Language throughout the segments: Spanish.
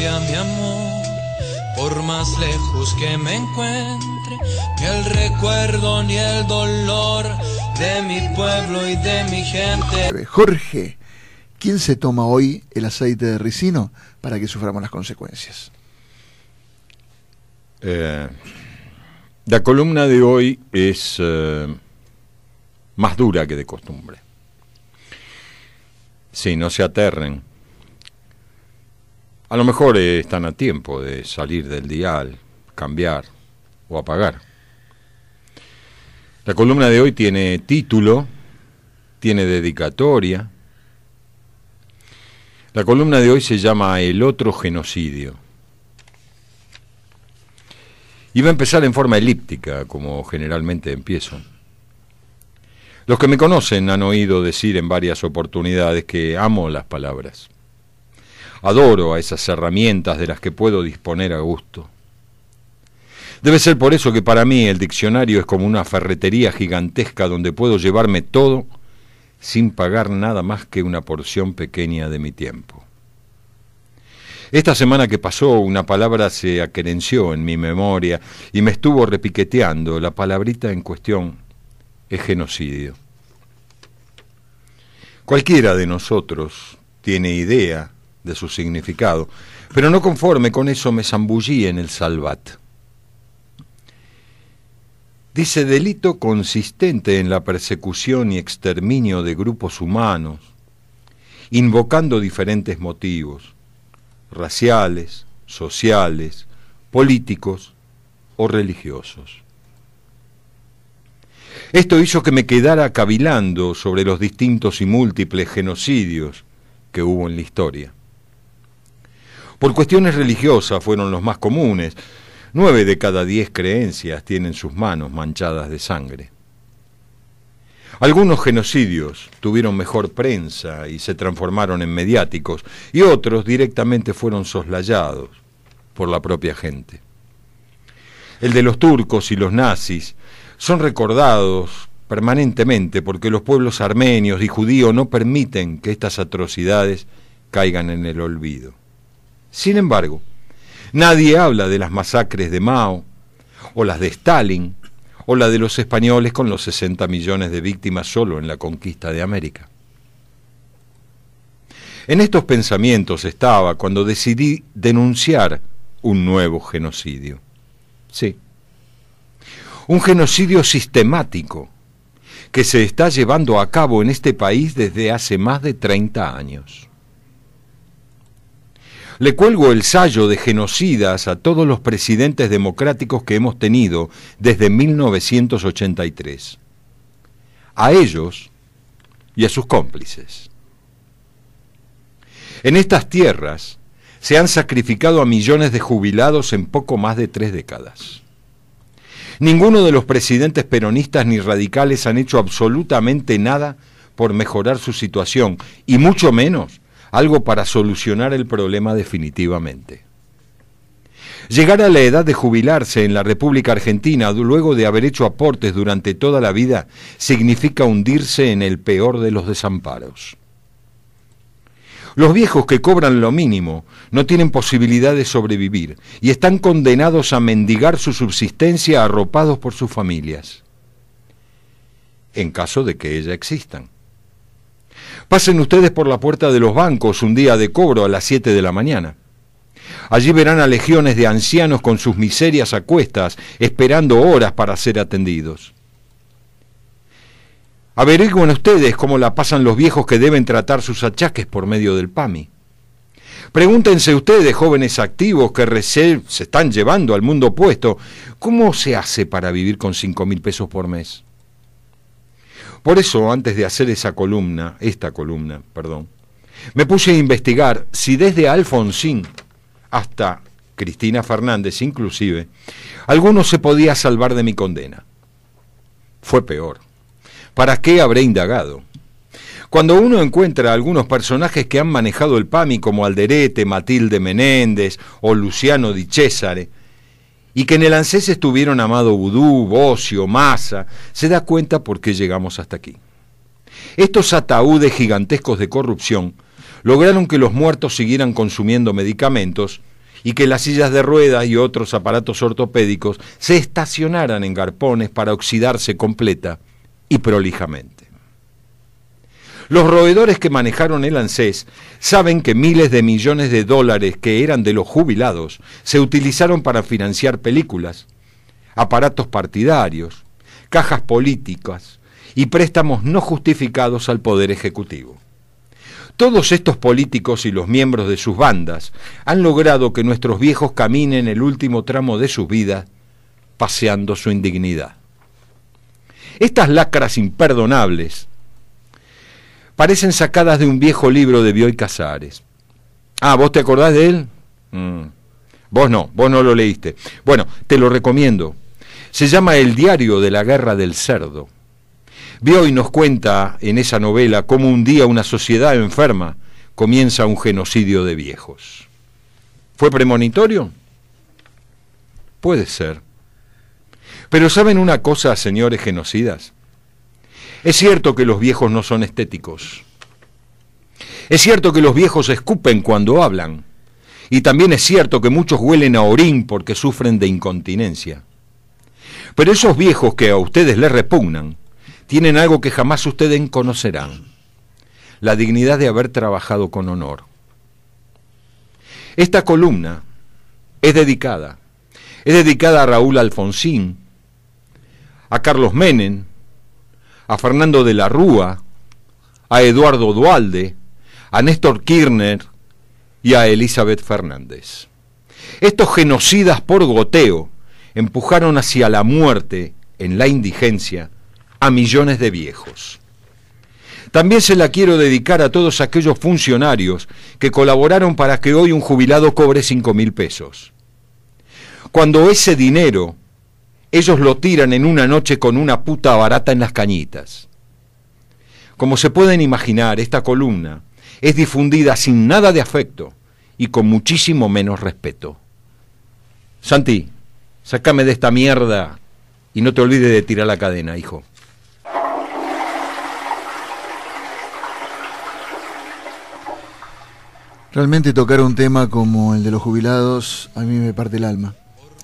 cambia mi amor, por más lejos que me encuentre, ni el recuerdo ni el dolor de mi pueblo y de mi gente. Jorge, ¿quién se toma hoy el aceite de ricino para que suframos las consecuencias? La columna de hoy es más dura que de costumbre. Sí, no se aterren. A lo mejor están a tiempo de salir del dial, cambiar o apagar. La columna de hoy tiene título, tiene dedicatoria. La columna de hoy se llama El otro genocidio. Iba a empezar en forma elíptica, como generalmente empiezo. Los que me conocen han oído decir en varias oportunidades que amo las palabras. Adoro a esas herramientas de las que puedo disponer a gusto. Debe ser por eso que para mí el diccionario es como una ferretería gigantesca donde puedo llevarme todo sin pagar nada más que una porción pequeña de mi tiempo. Esta semana que pasó, una palabra se aquerenció en mi memoria y me estuvo repiqueteando. La palabrita en cuestión es genocidio. Cualquiera de nosotros tiene idea de su significado, pero no conforme con eso me zambullí en el Salvat. Dice: delito consistente en la persecución y exterminio de grupos humanos, invocando diferentes motivos, raciales, sociales, políticos o religiosos. Esto hizo que me quedara cavilando sobre los distintos y múltiples genocidios que hubo en la historia. Por cuestiones religiosas fueron los más comunes. 9 de cada 10 creencias tienen sus manos manchadas de sangre. Algunos genocidios tuvieron mejor prensa y se transformaron en mediáticos, y otros directamente fueron soslayados por la propia gente. El de los turcos y los nazis son recordados permanentemente porque los pueblos armenios y judíos no permiten que estas atrocidades caigan en el olvido. Sin embargo, nadie habla de las masacres de Mao, o las de Stalin, o la de los españoles con los 60 millones de víctimas solo en la conquista de América. En estos pensamientos estaba cuando decidí denunciar un nuevo genocidio. Sí, un genocidio sistemático que se está llevando a cabo en este país desde hace más de 30 años. Le cuelgo el sayo de genocidas a todos los presidentes democráticos que hemos tenido desde 1983. A ellos y a sus cómplices. En estas tierras se han sacrificado a millones de jubilados en poco más de 3 décadas. Ninguno de los presidentes peronistas ni radicales han hecho absolutamente nada por mejorar su situación, y mucho menos algo para solucionar el problema definitivamente. Llegar a la edad de jubilarse en la República Argentina luego de haber hecho aportes durante toda la vida significa hundirse en el peor de los desamparos. Los viejos que cobran lo mínimo no tienen posibilidad de sobrevivir y están condenados a mendigar su subsistencia arropados por sus familias, en caso de que ellas existan. Pasen ustedes por la puerta de los bancos un día de cobro a las 7 de la mañana. Allí verán a legiones de ancianos con sus miserias a cuestas, esperando horas para ser atendidos. Averigüen ustedes cómo la pasan los viejos que deben tratar sus achaques por medio del PAMI. Pregúntense ustedes, jóvenes activos que recién se están llevando al mundo opuesto, ¿cómo se hace para vivir con 5.000 pesos por mes? Por eso, antes de hacer esta columna, me puse a investigar si desde Alfonsín hasta Cristina Fernández inclusive, alguno se podía salvar de mi condena. Fue peor. ¿Para qué habré indagado? Cuando uno encuentra algunos personajes que han manejado el PAMI como Alderete, Matilde Menéndez o Luciano Di Cesare, y que en el ANSES estuvieron Amado Vudú, Bocio, Massa, se da cuenta por qué llegamos hasta aquí. Estos ataúdes gigantescos de corrupción lograron que los muertos siguieran consumiendo medicamentos y que las sillas de ruedas y otros aparatos ortopédicos se estacionaran en galpones para oxidarse completa y prolijamente. Los roedores que manejaron el ANSES saben que miles de millones de dólares que eran de los jubilados se utilizaron para financiar películas, aparatos partidarios, cajas políticas y préstamos no justificados al Poder Ejecutivo. Todos estos políticos y los miembros de sus bandas han logrado que nuestros viejos caminen el último tramo de sus vidas paseando su indignidad. Estas lacras imperdonables parecen sacadas de un viejo libro de Bioy Casares. Ah, ¿vos te acordás de él? Vos no lo leíste. Bueno, te lo recomiendo. Se llama El diario de la guerra del cerdo. Bioy nos cuenta en esa novela cómo un día una sociedad enferma comienza un genocidio de viejos. ¿Fue premonitorio? Puede ser. Pero ¿saben una cosa, señores genocidas? Es cierto que los viejos no son estéticos. Es cierto que los viejos escupen cuando hablan. Y también es cierto que muchos huelen a orín porque sufren de incontinencia. Pero esos viejos que a ustedes les repugnan, tienen algo que jamás ustedes conocerán: la dignidad de haber trabajado con honor. Esta columna es dedicada a Raúl Alfonsín, a Carlos Menem, a Fernando de la Rúa, a Eduardo Duhalde, a Néstor Kirchner y a Elizabeth Fernández. Estos genocidas por goteo empujaron hacia la muerte en la indigencia a millones de viejos. También se la quiero dedicar a todos aquellos funcionarios que colaboraron para que hoy un jubilado cobre 5.000 pesos. Cuando ese dinero ellos lo tiran en una noche con una puta barata en las cañitas. Como se pueden imaginar, esta columna es difundida sin nada de afecto y con muchísimo menos respeto. Santi, sácame de esta mierda y no te olvides de tirar la cadena, hijo. Realmente tocar un tema como el de los jubilados a mí me parte el alma.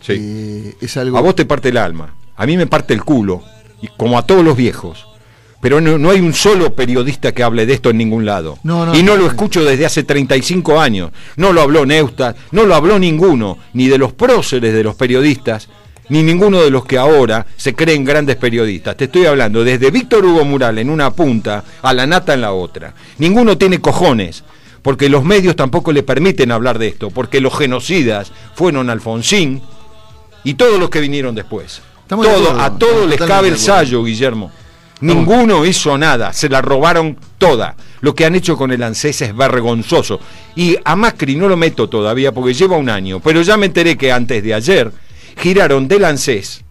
Sí. Es algo... A vos te parte el alma, a mí me parte el culo, y como a todos los viejos. Pero no hay un solo periodista que hable de esto en ningún lado. Y no lo escucho desde hace 35 años. No lo habló Neustadt, no lo habló ninguno, ni de los próceres de los periodistas, ni ninguno de los que ahora se creen grandes periodistas. Te estoy hablando desde Víctor Hugo Mural en una punta a la nata en la otra. Ninguno tiene cojones, porque los medios tampoco le permiten hablar de esto, porque los genocidas fueron Alfonsín y todos los que vinieron después. A todos les cabe el sayo, Guillermo. Ninguno hizo nada, se la robaron toda. Lo que han hecho con el ANSES es vergonzoso. Y a Macri no lo meto todavía porque lleva un año, pero ya me enteré que antes de ayer giraron del ANSES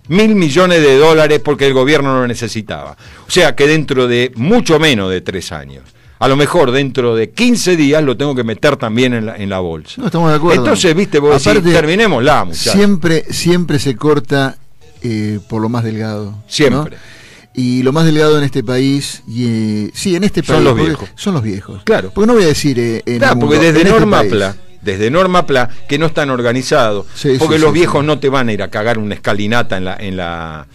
1.000 millones de dólares porque el gobierno no lo necesitaba. O sea que dentro de mucho menos de 3 años, a lo mejor dentro de 15 días lo tengo que meter también en la bolsa. No estamos de acuerdo. Entonces, viste, vos decís, terminémosla, muchachos. Siempre se corta por lo más delgado. Siempre. ¿No? Y lo más delgado en este país, sí, en este país son los viejos. Son los viejos. Claro. Porque no voy a decir claro, porque desde Norma Pla, que no están organizados, porque los viejos no te van a ir a cagar una escalinata en la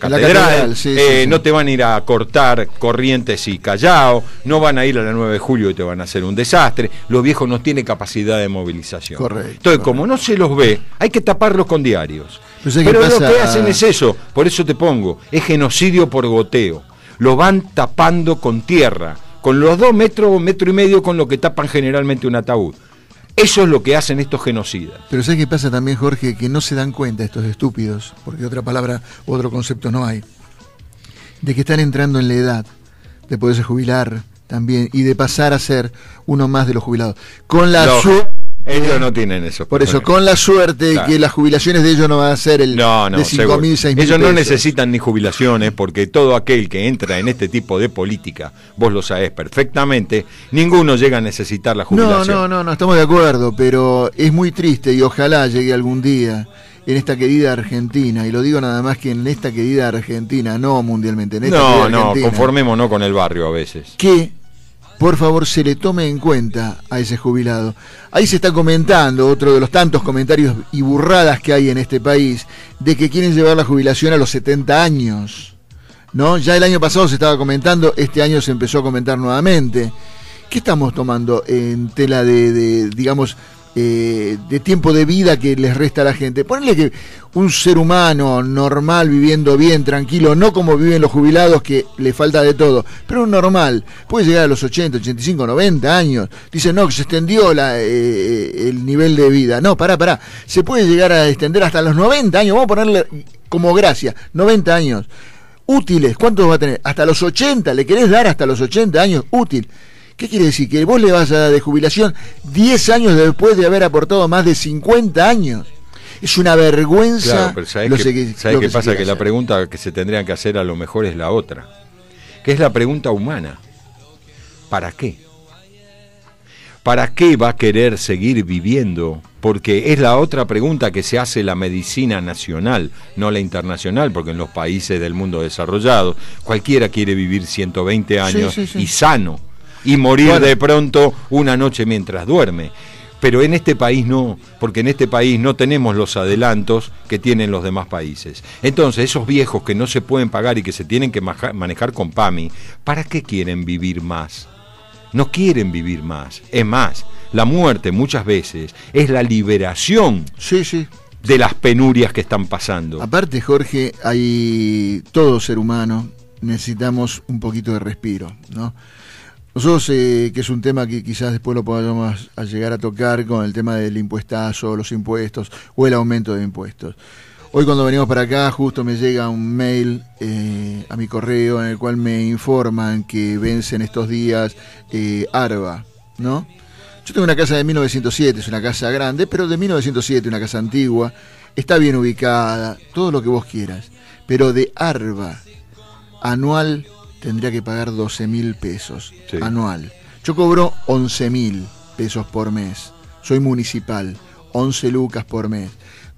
catedral, no te van a ir a cortar Corrientes y Callao, no van a ir a la 9 de julio y te van a hacer un desastre. Los viejos no tienen capacidad de movilización. Correcto. Entonces, como no se los ve, hay que taparlos con diarios. Pero lo que hacen es eso, por eso te pongo, es genocidio por goteo. Lo van tapando con tierra, con los 2 metros, 1,5 metros con lo que tapan generalmente un ataúd. Eso es lo que hacen estos genocidas. Pero ¿sabes qué pasa también, Jorge? Que no se dan cuenta estos estúpidos, porque otra palabra, otro concepto no hay, de que están entrando en la edad de poderse jubilar también y de pasar a ser uno más de los jubilados. Con la suerte... Ellos no tienen eso. Por eso, con la suerte de que las jubilaciones de ellos no van a ser de 5.000, 6.000 ellos no necesitan ni jubilaciones, porque todo aquel que entra en este tipo de política, vos lo sabés perfectamente, ninguno llega a necesitar la jubilación. No, estamos de acuerdo, pero es muy triste y ojalá llegue algún día en esta querida Argentina, y lo digo nada más que en esta querida Argentina, no mundialmente, en esta querida Argentina, conformémonos con el barrio a veces. Que por favor se le tome en cuenta a ese jubilado. Ahí se está comentando, otro de los tantos comentarios y burradas que hay en este país, de que quieren llevar la jubilación a los 70 años, ¿no? Ya el año pasado se estaba comentando, este año se empezó a comentar nuevamente. ¿Qué estamos tomando en tela digamos, de tiempo de vida que les resta a la gente? Ponle que un ser humano normal, viviendo bien, tranquilo, no como viven los jubilados que le falta de todo, pero un normal, puede llegar a los 80, 85, 90 años. Dicen, no, que se extendió el nivel de vida. No, pará, se puede llegar a extender hasta los 90 años, vamos a ponerle como gracia, 90 años. Útiles, ¿cuántos va a tener? Hasta los 80, ¿le querés dar hasta los 80 años útil? ¿Qué quiere decir? Que vos le vas a dar de jubilación 10 años después de haber aportado más de 50 años. Es una vergüenza. Claro, pero ¿sabés qué pasa? Que la pregunta que se tendrían que hacer a lo mejor es la otra, que es la pregunta humana. ¿Para qué? ¿Para qué va a querer seguir viviendo? Porque es la otra pregunta que se hace la medicina nacional, no la internacional, porque en los países del mundo desarrollado cualquiera quiere vivir 120 años sí. Y sano. Y morir de pronto una noche mientras duerme. Pero en este país no, porque en este país no tenemos los adelantos que tienen los demás países. Entonces, esos viejos que no se pueden pagar y que se tienen que manejar con PAMI, ¿para qué quieren vivir más? No quieren vivir más. Es más, la muerte muchas veces es la liberación de las penurias que están pasando. Aparte, Jorge, todo ser humano necesitamos un poquito de respiro, ¿no? Nosotros, que es un tema que quizás después lo podamos a llegar a tocar con el tema del impuestazo, los impuestos o el aumento de impuestos. Hoy cuando venimos para acá justo me llega un mail a mi correo en el cual me informan que vencen estos días ARBA, ¿no? Yo tengo una casa de 1907, es una casa grande, pero de 1907, una casa antigua, está bien ubicada, todo lo que vos quieras, pero de ARBA anual tendría que pagar 12.000 pesos anual. Yo cobro 11.000 pesos por mes. Soy municipal, 11 lucas por mes.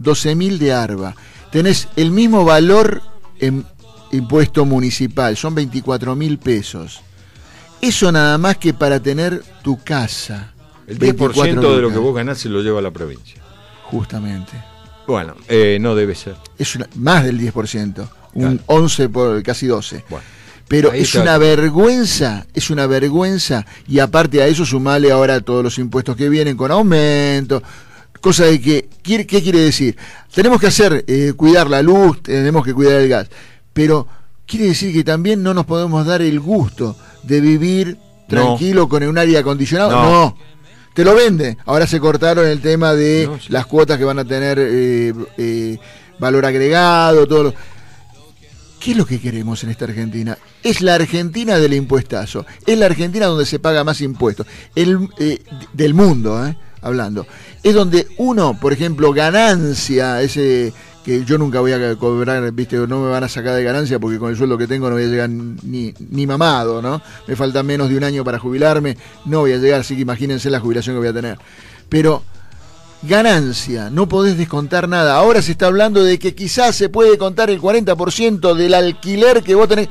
12.000 de ARBA. Tenés el mismo valor en impuesto municipal, son 24.000 pesos. Eso nada más que para tener tu casa. El 10% de lo que vos ganás se lo lleva a la provincia. Justamente. Bueno, no debe ser. Es más del 10%, un 11 por casi 12. Bueno. Pero es una vergüenza, y aparte a eso sumale ahora todos los impuestos que vienen con aumento, cosa de que, ¿qué quiere decir? Tenemos que hacer, cuidar la luz, tenemos que cuidar el gas, pero quiere decir que también no nos podemos dar el gusto de vivir tranquilo con un aire acondicionado, no. Te lo venden. Ahora se cortaron el tema de las cuotas que van a tener valor agregado, todo lo... ¿Qué es lo que queremos en esta Argentina? Es la Argentina del impuestazo. Es la Argentina donde se paga más impuestos. Del mundo, hablando. Es donde uno, por ejemplo, ganancia, ese que yo nunca voy a cobrar, ¿viste? No me van a sacar de ganancia porque con el sueldo que tengo no voy a llegar ni mamado, ¿no? Me falta menos de un año para jubilarme, no voy a llegar, así que imagínense la jubilación que voy a tener. Pero... ganancia, no podés descontar nada. Ahora se está hablando de que quizás se puede contar el 40% del alquiler que vos tenés.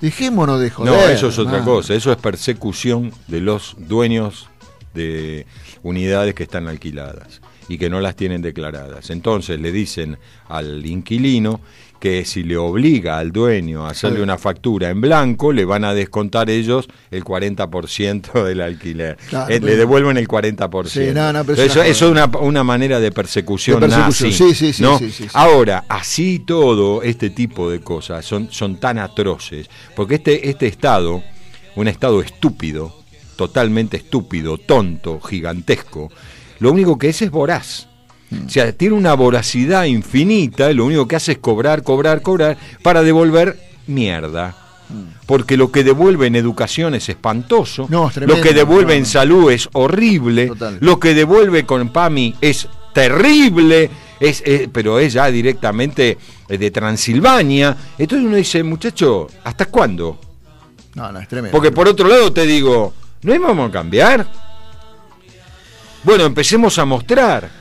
Dejémonos de joder. No, eso es otra cosa. Eso es persecución de los dueños de unidades que están alquiladas y que no las tienen declaradas. Entonces le dicen al inquilino que si le obliga al dueño a hacerle una factura en blanco, le van a descontar ellos el 40% del alquiler. Claro, le devuelven el 40%. Sí, pero eso es una manera de persecución nazi. Sí, ¿no? Sí. Ahora, así todo este tipo de cosas son tan atroces, porque este Estado, un Estado estúpido, totalmente estúpido, tonto, gigantesco, lo único que es voraz. O sea, tiene una voracidad infinita y lo único que hace es cobrar para devolver mierda. Porque lo que devuelve en educación es espantoso, es tremendo, lo que devuelve en salud es horrible, lo que devuelve con PAMI es terrible, pero es ya directamente de Transilvania. Entonces uno dice, muchacho, ¿hasta cuándo? No, es tremendo. Porque por otro lado te digo, ¿no íbamos a cambiar? Bueno, empecemos a mostrar.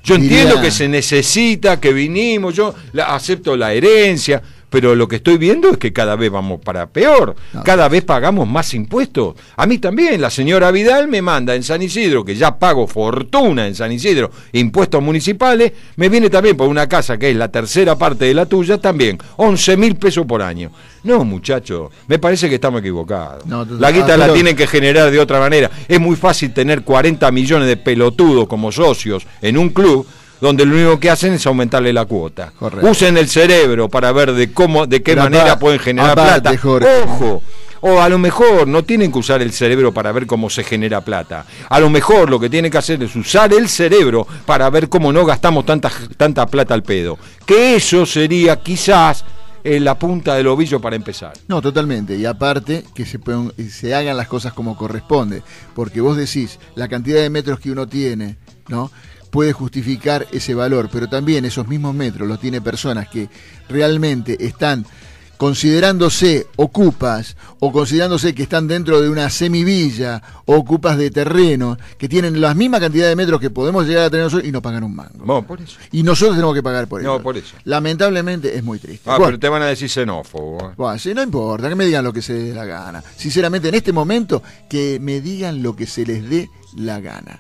Yo entiendo que se necesita, que vinimos, yo acepto la herencia, pero lo que estoy viendo es que cada vez vamos para peor, No. cada vez pagamos más impuestos. A mí también, la señora Vidal me manda en San Isidro, que ya pago fortuna en San Isidro, impuestos municipales, me viene también por una casa que es la tercera parte de la tuya, también, 11.000 pesos por año. No, muchacho, me parece que estamos equivocados. No, la guita pero la tienen que generar de otra manera. Es muy fácil tener 40 millones de pelotudos como socios en un club donde lo único que hacen es aumentarle la cuota. Correcto. Usen el cerebro para ver de qué Pero manera pueden generar aparte, plata. Jorge. Ojo. O a lo mejor no tienen que usar el cerebro para ver cómo se genera plata. A lo mejor lo que tienen que hacer es usar el cerebro para ver cómo no gastamos tanta plata al pedo. Que eso sería quizás la punta del ovillo para empezar. No, totalmente. Y aparte, que se hagan las cosas como corresponde. Porque vos decís, la cantidad de metros que uno tiene, ¿no?, puede justificar ese valor. Pero también esos mismos metros los tiene personas que realmente están considerándose ocupas o considerándose que están dentro de una semivilla o ocupas de terreno que tienen la misma cantidad de metros que podemos llegar a tener nosotros y no pagan un mango. No, por eso. Y nosotros tenemos que pagar por eso. No, por eso. Lamentablemente es muy triste. Ah, Bueno, pero te van a decir xenófobo. bueno, sí, no importa, que me digan lo que se les dé la gana. Sinceramente, en este momento, que me digan lo que se les dé la gana.